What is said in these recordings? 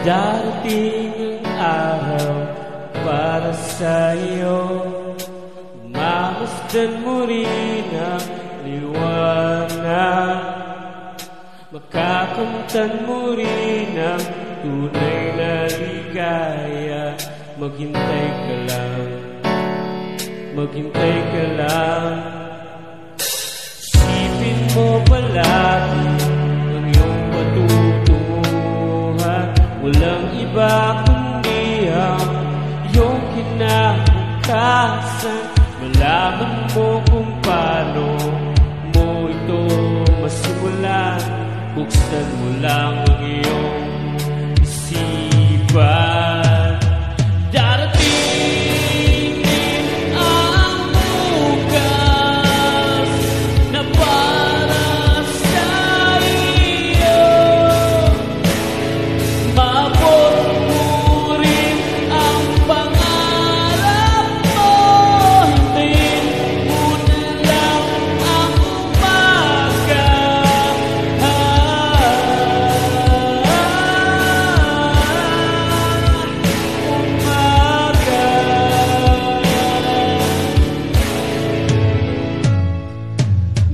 Darating ang araw para sa'yo, mamasdan mo rin ang liwanag, makakamtan mo rin ang tunay na ligaya. Maghintay ka lang, maghintay ka lang. Isipin mo palagi ang iyong patutunguhan, walang iba kundi ang iyong kinabukasan. Malaman mo kung paano mo ito masimulan, buksan mo lang ang iyong isipan.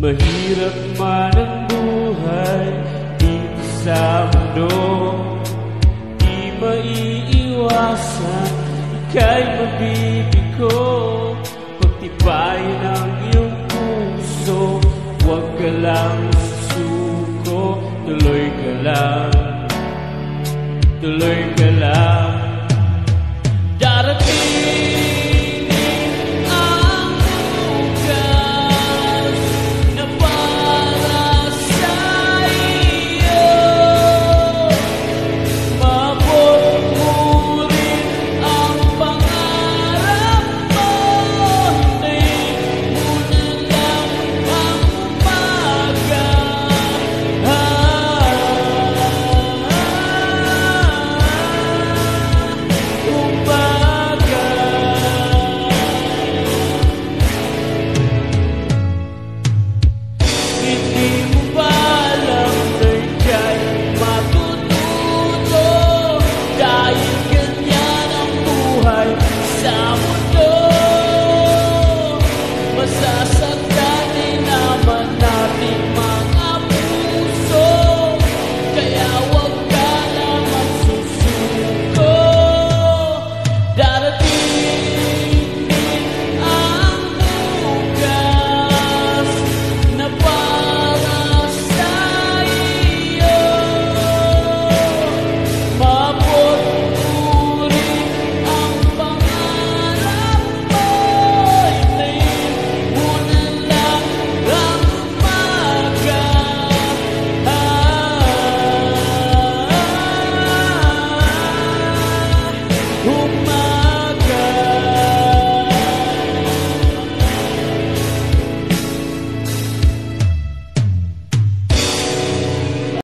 Mahirap man ang buhay dito sa mundo, di maiiwasan, ika'y mabibigo. Pagtibayin ang iyong puso, huwag ka lang susuko. Tuloy ka lang, tuloy ka lang.